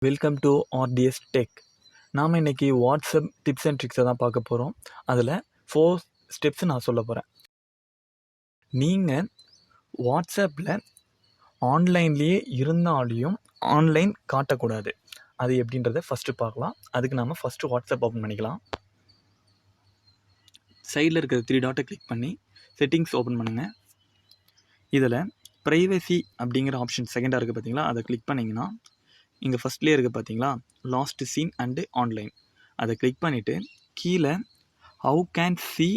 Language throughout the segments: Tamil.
Welcome to RTS tech. நாம் இன்றைக்கி வாட்ஸ்அப் டிப்ஸ் அண்ட் ட்ரிக்ஸை தான் பார்க்க போகிறோம். அதில் 4 ஸ்டெப்ஸ் நான் சொல்ல போகிறேன். நீங்கள் வாட்ஸ்அப்பில் ஆன்லைன்லேயே இருந்தாலையும் ஆன்லைன் காட்டக்கூடாது. அது எப்படின்றத ஃபஸ்ட்டு பார்க்கலாம். அதுக்கு நாம் ஃபஸ்ட்டு வாட்ஸ்அப் ஓப்பன் பண்ணிக்கலாம். சைடில் இருக்கிற 3 டாட்டை கிளிக் பண்ணி செட்டிங்ஸ் ஓப்பன் பண்ணுங்கள். இதில் ப்ரைவசி அப்படிங்கிற ஆப்ஷன் செகண்டாக இருக்குது பார்த்தீங்களா, அதை கிளிக் பண்ணிங்கன்னா இங்கே ஃபஸ்ட்லேயே இருக்குது பார்த்தீங்களா, லாஸ்ட் சீன் அண்டு ஆன்லைன். அதை கிளிக் பண்ணிவிட்டு கீழே how can C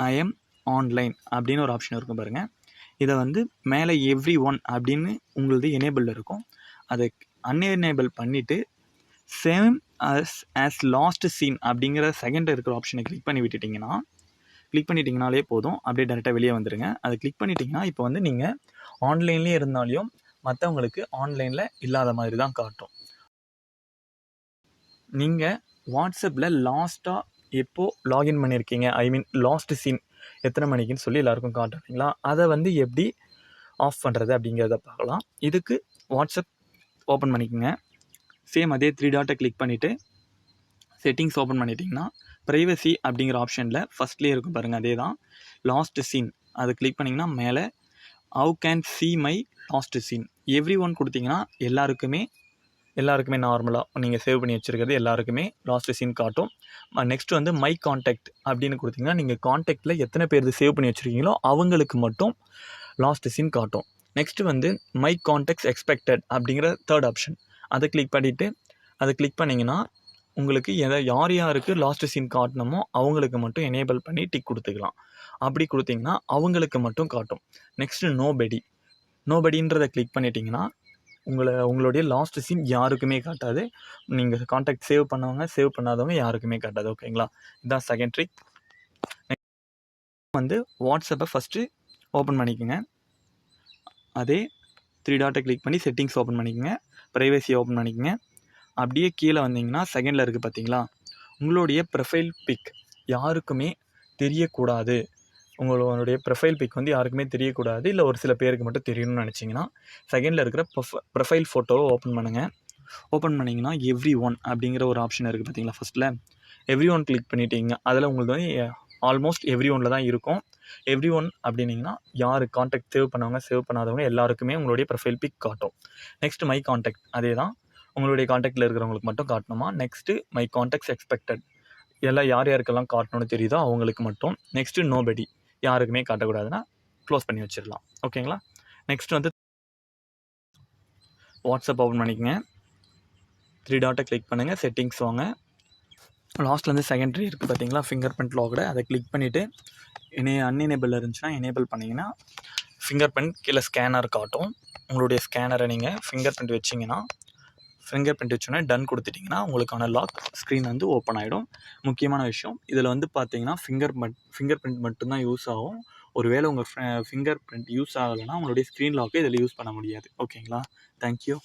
I am online அப்படின்னு ஒரு ஆப்ஷன் இருக்கும் பாருங்கள். இதை மேலே எவ்ரி ஒன் அப்படின்னு உங்களது எனேபிளில் இருக்கும். அதை அன்எனேபிள் பண்ணிவிட்டு சேம் ஆஸ் லாஸ்ட் சீன் அப்படிங்கிற செகண்ட் இருக்கிற ஆப்ஷனை கிளிக் பண்ணிட்டீங்கனாலே போதும். அப்படியே டேரெக்டாக வெளியே வந்துடுங்க. அதை கிளிக் பண்ணிட்டீங்கன்னா இப்போ நீங்கள் ஆன்லைன்லேயே இருந்தாலையும் மற்றவங்களுக்கு ஆன்லைனில் இல்லாத மாதிரி தான் காட்டும். நீங்கள் வாட்ஸ்அப்பில் லாஸ்ட்டாக எப்போது லாகின் பண்ணியிருக்கீங்க, லாஸ்ட் சீன் எத்தனை மணிக்குன்னு சொல்லி எல்லாருக்கும் காட்டுறீங்களா, அதை எப்படி ஆஃப் பண்ணுறது அப்படிங்கிறத பார்க்கலாம். இதுக்கு வாட்ஸ்அப் ஓப்பன் பண்ணிக்கோங்க. சேம் அதே 3 டாட்டை கிளிக் பண்ணிவிட்டு செட்டிங்ஸ் ஓப்பன் பண்ணிட்டீங்கன்னா ப்ரைவசி அப்படிங்கிற ஆப்ஷனில் ஃபஸ்ட்லேயே இருக்கும் பாருங்கள், அதே தான் லாஸ்ட் சீன். அதை கிளிக் பண்ணிங்கன்னா மேலே how can see my last seen every one கொடுத்தீங்கன்னா எல்லாருக்குமே நார்மலாக நீங்கள் சேவ் பண்ணி வச்சுருக்கிறது எல்லாருக்குமே லாஸ்ட் சீன் காட்டும். நெக்ஸ்ட் மை கான்டாக்ட் அப்படின்னு கொடுத்தீங்கன்னா நீங்கள் கான்டாக்டில் எத்தனை பேர் சேவ் பண்ணி வச்சுருக்கீங்களோ அவங்களுக்கு மட்டும் லாஸ்ட் சீன் காட்டும். நெக்ஸ்ட்டு மை கான்டாக்ட்ஸ் எக்ஸ்பெக்டட் அப்படிங்கிற தேர்ட் ஆப்ஷன். அதை கிளிக் பண்ணிங்கன்னா உங்களுக்கு யார் யாருக்கு லாஸ்ட் சீன் காட்டணுமோ அவங்களுக்கு மட்டும் எனேபிள் பண்ணி டிக் கொடுத்துக்கலாம். அப்படி கொடுத்தீங்கன்னா அவங்களுக்கு மட்டும் காட்டும். நெக்ஸ்ட்டு நோபடின்றதை கிளிக் பண்ணிட்டீங்கன்னா உங்களுடைய லாஸ்ட் சீன் யாருக்குமே காட்டாது. நீங்கள் கான்டாக்ட் சேவ் பண்ணாதவங்க யாருக்குமே காட்டாது. ஓகேங்களா, இதுதான் செகண்ட் ட்ரிக். வாட்ஸ்அப்பை ஃபஸ்ட்டு ஓப்பன் பண்ணிக்கோங்க. அதே 3 டாட்டை கிளிக் பண்ணி செட்டிங்ஸ் ஓப்பன் பண்ணிக்கோங்க. ப்ரைவசி ஓப்பன் பண்ணிக்கோங்க. அப்படியே கீழே வந்தீங்கன்னா செகண்டில் இருக்குது பார்த்தீங்களா, உங்களுடைய ப்ரொஃபைல் பிக் யாருக்குமே தெரியக்கூடாது. உங்களுடைய ப்ரொஃபைல் பிக் யாருக்குமே தெரியக்கூடாது, இல்லை ஒரு சில பேருக்கு மட்டும் தெரியணும்னு நினச்சிங்கன்னா செகண்டில் இருக்கிற ப்ரொஃபைல் ஃபோட்டோவை ஓப்பன் பண்ணுங்கள். ஓப்பன் பண்ணிங்கன்னா எவ்ரி ஒன் அப்படிங்கிற ஒரு ஆப்ஷன் இருக்குது பார்த்தீங்களா, ஃபஸ்ட்டில் எவ்ரி ஒன் கிளிக் பண்ணிட்டீங்க. அதில் உங்களுக்கு ஆல்மோஸ்ட் எவ்ரி ஒனில் தான் இருக்கும். எவ்ரி ஒன் அப்படின்னிங்கன்னா யார் கான்டாக்ட் சேவ் பண்ணாதவங்க எல்லாருக்குமே உங்களுடைய ப்ரொஃபைல் பிக் காட்டும். நெக்ஸ்ட் மை கான்டாக்ட், அதே தான் உங்களுடைய கான்டாக்டில் இருக்கிறவங்களுக்கு மட்டும் காட்டணுமா. நெக்ஸ்ட்டு மை கான்டாக்ட்ஸ் எக்ஸ்பெக்டட், எல்லாம் யாருக்கெல்லாம் காட்டணும்னு தெரியுதோ அவங்களுக்கு மட்டும். நெக்ஸ்ட்டு நோபடி, யாருக்குமே காட்டக்கூடாதுன்னா க்ளோஸ் பண்ணி வச்சிடலாம். ஓகேங்களா. நெக்ஸ்ட் வாட்ஸ்அப் ஓப்பன் பண்ணிக்கங்க. 3 டாட்டை கிளிக் பண்ணுங்கள். செட்டிங்ஸ் வாங்க. லாஸ்ட்டில் செகண்டரி இருக்குது பார்த்தீங்களா, ஃபிங்கர் பிரிண்ட் லாக்டு. அதை கிளிக் பண்ணிவிட்டு அன்எனேபிள் இருந்துச்சுன்னா எனேபிள் பண்ணிங்கன்னா ஃபிங்கர் பிரிண்ட் கீழே ஸ்கேனர் காட்டும். உங்களுடைய ஸ்கேனரை நீங்கள் ஃபிங்கர் பிரிண்ட் வச்சோன்னே டன் கொடுத்துட்டிங்கன்னா உங்களுக்கான லாக் ஸ்க்ரீன் ஓப்பன் ஆகிடும். முக்கியமான விஷயம் இதில் பார்த்தீங்கன்னா ஃபிங்கர் பிரிண்ட் மட்டும்தான் யூஸ் ஆகும். ஒருவேளை உங்கள் ஃபிங்கர் பிரிண்ட் யூஸ் ஆகலைன்னா உங்களுடைய ஸ்க்ரீன் லாக்கை இதில் யூஸ் பண்ண முடியாது. ஓகேங்களா. தேங்க்யூ.